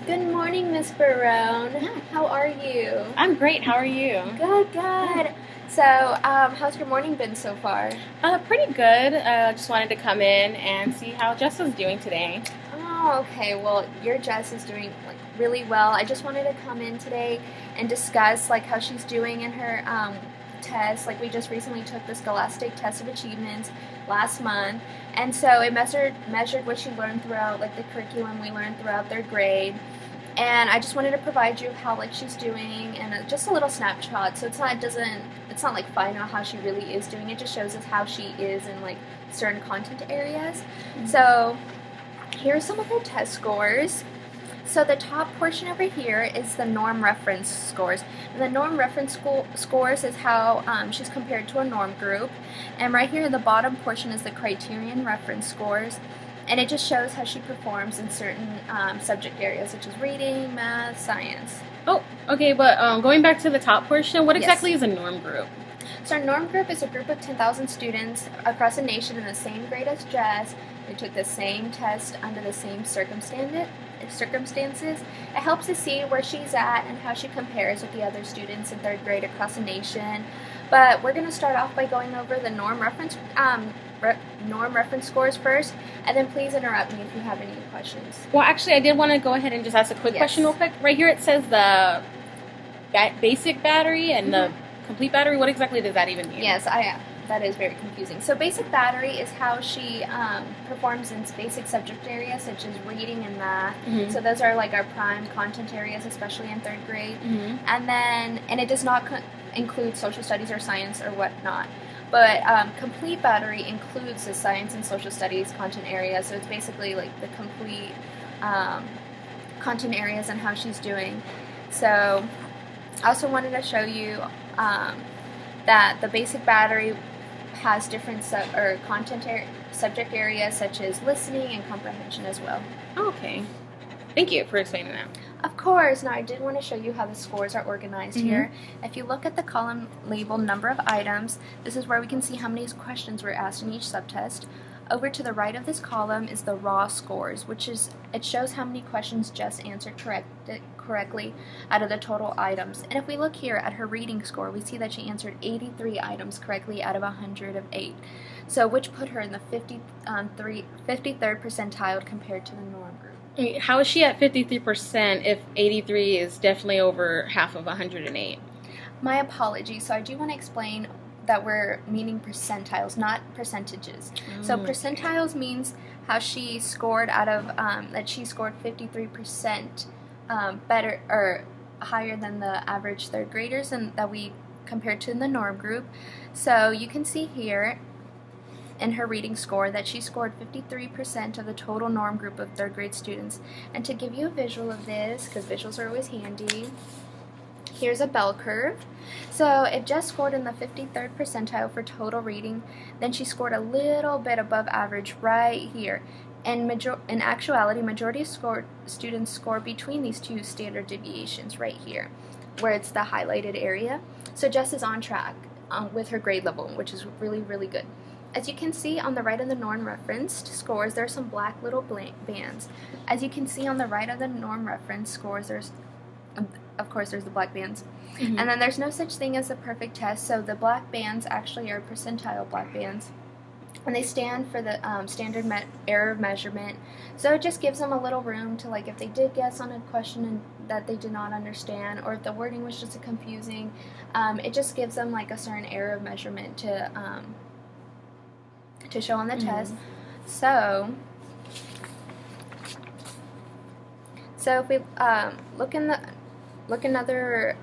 Good morning, Miss Barone. Yeah. How are you? I'm great. How are you? Good. So, how's your morning been so far? Pretty good. Just wanted to come in and see how Jess was doing today. Oh, okay. Well, your Jess is doing really well. I just wanted to come in today and discuss how she's doing in her test. We just recently took the Scholastic Test of Achievements last month, and so it measured what she learned throughout the curriculum we learned throughout third grade. And I just wanted to provide you how she's doing and just a little snapshot. So it's not like find out how she really is doing. It just shows us how she is in certain content areas. Mm-hmm. So here's some of her test scores. So the top portion over here is the norm reference scores. And the norm reference scores is how she's compared to a norm group. And right here, the bottom portion is the criterion reference scores. And it just shows how she performs in certain subject areas, such as reading, math, science. Oh, okay, but going back to the top portion, what Yes. exactly is a norm group? So our norm group is a group of 10,000 students across the nation in the same grade as Jess. They took the same test under the same circumstances. It helps to see where she's at and how she compares with the other students in third grade across the nation. But we're going to start off by going over the norm reference scores first, and then please interrupt me if you have any questions. Well, actually, I did want to go ahead and just ask a quick Yes. question real quick. Right here it says the basic battery and the complete battery. What exactly does that even mean? Yes, that is very confusing. So basic battery is how she performs in basic subject areas such as reading and math. Mm-hmm. So those are our prime content areas, especially in third grade. Mm-hmm. And it does not include social studies or science or whatnot. But complete battery includes the science and social studies content areas. So it's basically the complete content areas and how she's doing. So I also wanted to show you that the basic battery has different subject areas such as listening and comprehension as well. Oh, okay. Thank you for explaining that. Of course. Now I did want to show you how the scores are organized here. If you look at the column labeled number of items, this is where we can see how many questions were asked in each subtest. Over to the right of this column is the raw scores, it shows how many questions Jess answered correctly out of the total items. And if we look here at her reading score, we see that she answered 83 items correctly out of 108. So which put her in the 53rd percentile compared to the norm group. How is she at 53% if 83 is definitely over half of 108? My apologies. So I do want to explain that we're meaning percentiles, not percentages. So percentiles means how she scored out of that she scored 53% better or higher than the average third graders, and that we compared to in the norm group. So you can see here in her reading score that she scored 53% of the total norm group of third grade students. And to give you a visual of this, because visuals are always handy, here's a bell curve. So if Jess scored in the 53rd percentile for total reading, then she scored a little bit above average right here. And in actuality, majority of students score between these two standard deviations right here, where it's the highlighted area. So Jess is on track with her grade level, which is really, really good. As you can see on the right of the norm referenced scores, there are some black little bands. As you can see on the right of the norm reference scores, there's the black bands. And then there's no such thing as a perfect test, so the black bands actually are percentile black bands. And they stand for the standard error of measurement. So it just gives them a little room to, if they did guess on a question and that they did not understand, or if the wording was just confusing, it just gives them a certain error of measurement to show on the test. So if we look another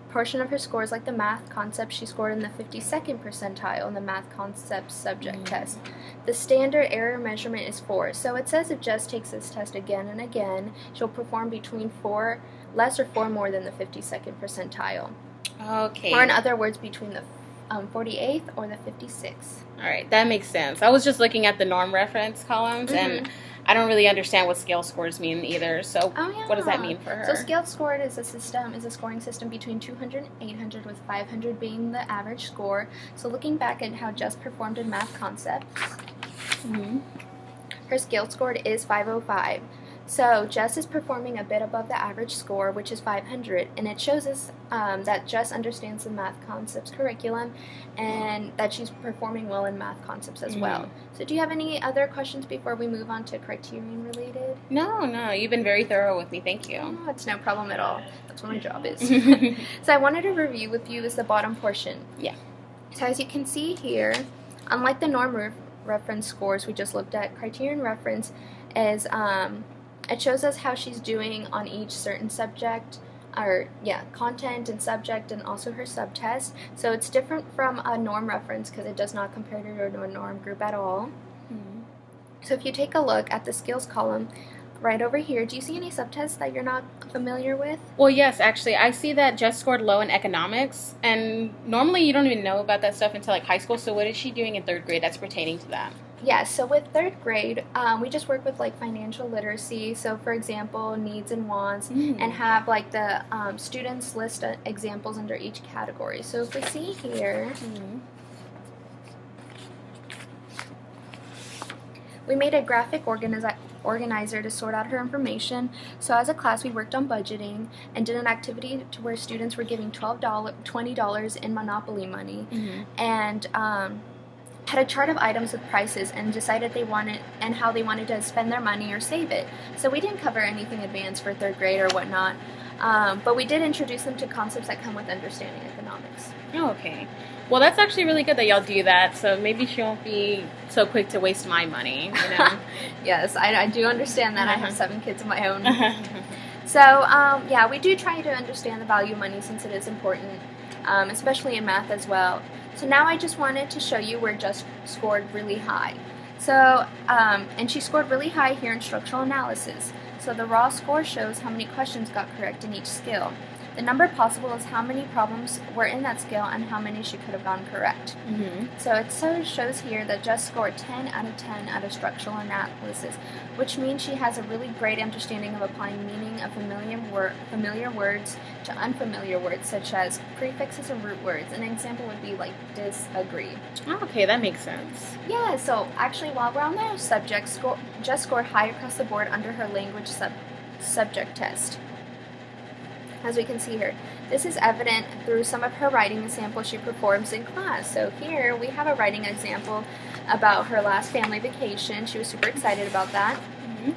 portion of her scores, like the math concept, she scored in the 52nd percentile in the math concept subject test. The standard error measurement is 4. So it says if Jess takes this test again and again, she'll perform between 4 less or 4 more than the 52nd percentile. Okay. Or in other words, between the 48th or the 56th. All right, that makes sense. I was just looking at the norm reference columns, and I don't really understand what scale scores mean either. So what does that mean for her? So scale scored is a scoring system between 200 and 800, with 500 being the average score. So looking back at how Jess performed in math concepts, her scale score is 505. So Jess is performing a bit above the average score, which is 500, and it shows us that Jess understands the math concepts curriculum and that she's performing well in math concepts as well. So do you have any other questions before we move on to criterion related? No, you've been very thorough with me. Thank you. Oh, it's no problem at all. That's what my job is. So I wanted to review with you is the bottom portion. Yeah. So as you can see here, unlike the norm reference scores we just looked at, criterion reference is it shows us how she's doing on each certain subject, content and subject, and also her subtest. So it's different from a norm reference because it does not compare her to a norm group at all. So if you take a look at the skills column, right over here, do you see any subtests that you're not familiar with? Well, yes, actually. I see that Jess scored low in economics, and normally you don't even know about that stuff until like high school, so what is she doing in 3rd grade that's pertaining to that? Yeah, so with 3rd grade, we just work with like financial literacy. So for example, needs and wants, and have like the students list examples under each category. So if we see here, we made a graphic organizer to sort out her information. So as a class, we worked on budgeting and did an activity to where students were giving $20 in Monopoly money, and had a chart of items with prices and decided how they wanted to spend their money or save it. So we didn't cover anything advanced for 3rd grade or whatnot, but we did introduce them to concepts that come with understanding economics. Oh, okay. Well, that's actually really good that y'all do that, so maybe she won't be so quick to waste my money, you know? Yes, I do understand that. I have 7 kids of my own. So, yeah, we do try to understand the value of money since it is important, especially in math as well. So now I just wanted to show you where Jess scored really high. So, and she scored really high here in structural analysis. So the raw score shows how many questions got correct in each skill. The number possible is how many problems were in that skill and how many she could have gotten correct. So it shows here that Jess scored 10 out of 10 out of structural analysis, which means she has a really great understanding of applying meaning of familiar words to unfamiliar words, such as prefixes and root words. An example would be like disagree. Oh, okay, that makes sense. Yeah, so actually while we're on the subject, Jess scored high across the board under her language subject test. As we can see here, this is evident through some of her writing examples she performs in class. So here we have a writing example about her last family vacation. She was super excited about that.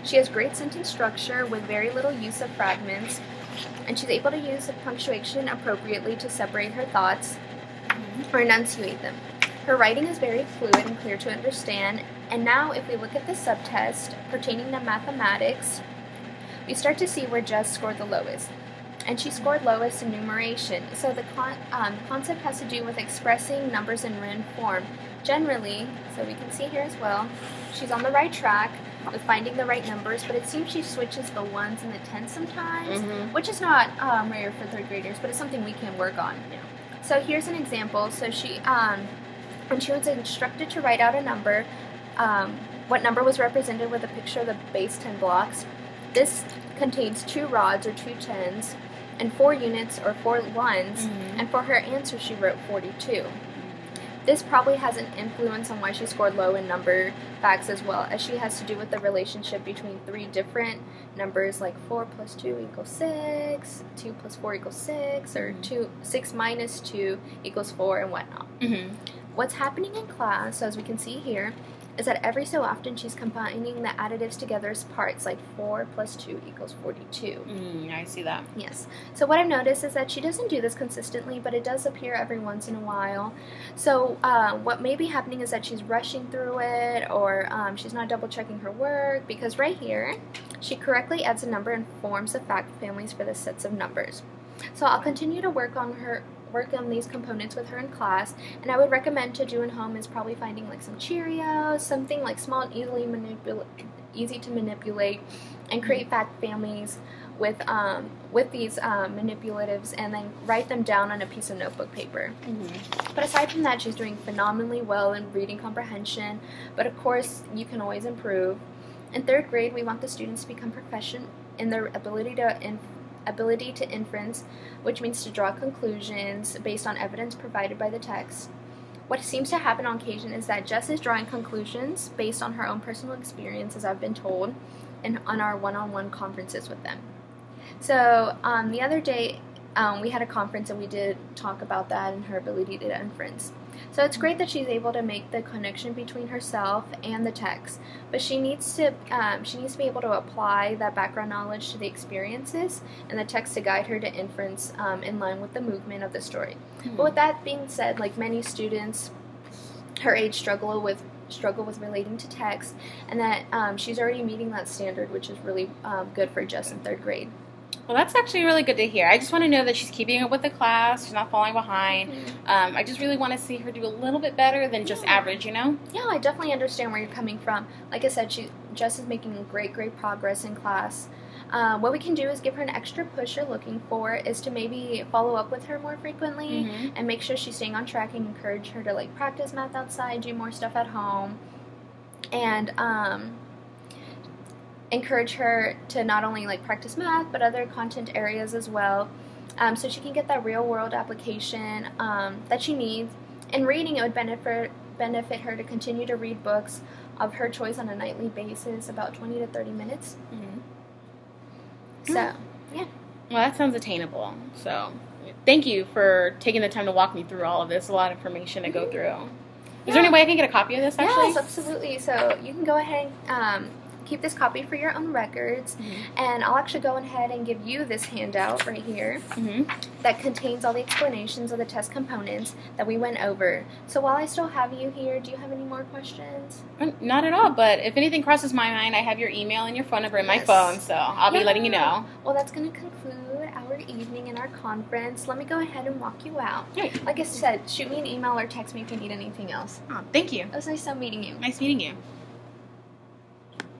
She has great sentence structure with very little use of fragments, and she's able to use the punctuation appropriately to separate her thoughts or enunciate them. Her writing is very fluid and clear to understand. And now if we look at the subtest pertaining to mathematics, we start to see where Jess scored the lowest. And she scored lowest in numeration. So the concept has to do with expressing numbers in written form. Generally, so we can see here as well, she's on the right track with finding the right numbers, but it seems she switches the ones and the tens sometimes, which is not rare for 3rd graders, but it's something we can work on. So here's an example. So she, when she was instructed to write out a number, what number was represented with a picture of the base 10 blocks. This contains 2 rods or 2 tens, and 4 units or 4 ones, and for her answer she wrote 42. This probably has an influence on why she scored low in number facts as well, as she has to do with the relationship between 3 different numbers like 4 plus 2 equals 6, 2 plus 4 equals 6, or 6 minus 2 equals 4, and whatnot. What's happening in class, as we can see here, is that every so often she's combining the additives together as parts, like 4 plus 2 equals 42. I see that. Yes. So what I've noticed is that she doesn't do this consistently, but it does appear every once in a while. So what may be happening is that she's rushing through it, or she's not double-checking her work, because right here, she correctly adds a number and forms the fact families for the sets of numbers. So I'll continue to work on these components with her in class, and I would recommend to do at home is probably finding like some Cheerios, something like small and easy to manipulate, and create fact families with these manipulatives, and then write them down on a piece of notebook paper. But aside from that, she's doing phenomenally well in reading comprehension, but of course you can always improve. In 3rd grade, we want the students to become proficient in their ability to inference, which means to draw conclusions based on evidence provided by the text. What seems to happen on occasion is that Jess is drawing conclusions based on her own personal experience, as I've been told, on our one-on-one conferences with them. So the other day, we had a conference and we did talk about that and her ability to inference. So it's great that she's able to make the connection between herself and the text, but she needs to be able to apply that background knowledge to the experiences and the text to guide her to inference in line with the movement of the story. But with that being said, like many students her age struggle with relating to text, and that she's already meeting that standard, which is really good for Jess in third grade. Well, that's actually really good to hear. I just want to know that she's keeping up with the class. She's not falling behind. I just really want to see her do a little bit better than just average, you know? Yeah, I definitely understand where you're coming from. Like I said, Jess is making great progress in class. What we can do is give her an extra push you're looking for is to maybe follow up with her more frequently and make sure she's staying on track and encourage her to like practice math outside, do more stuff at home, and encourage her to not only like practice math but other content areas as well, so she can get that real world application that she needs. In reading, it would benefit her to continue to read books of her choice on a nightly basis, about 20 to 30 minutes. So yeah, well, that sounds attainable. So thank you for taking the time to walk me through all of this. A lot of information to go through. Is there any way I can get a copy of this actually? Yes, absolutely. So you can go ahead and keep this copy for your own records, and I'll actually go ahead and give you this handout right here that contains all the explanations of the test components that we went over. So while I still have you here, do you have any more questions? Not at all, but if anything crosses my mind, I have your email and your phone number in my phone, so I'll be letting you know. Well, that's going to conclude our evening and our conference. Let me go ahead and walk you out. Great. Like I said, shoot me an email or text me if you need anything else. Oh, thank you. It was nice meeting you. Nice meeting you.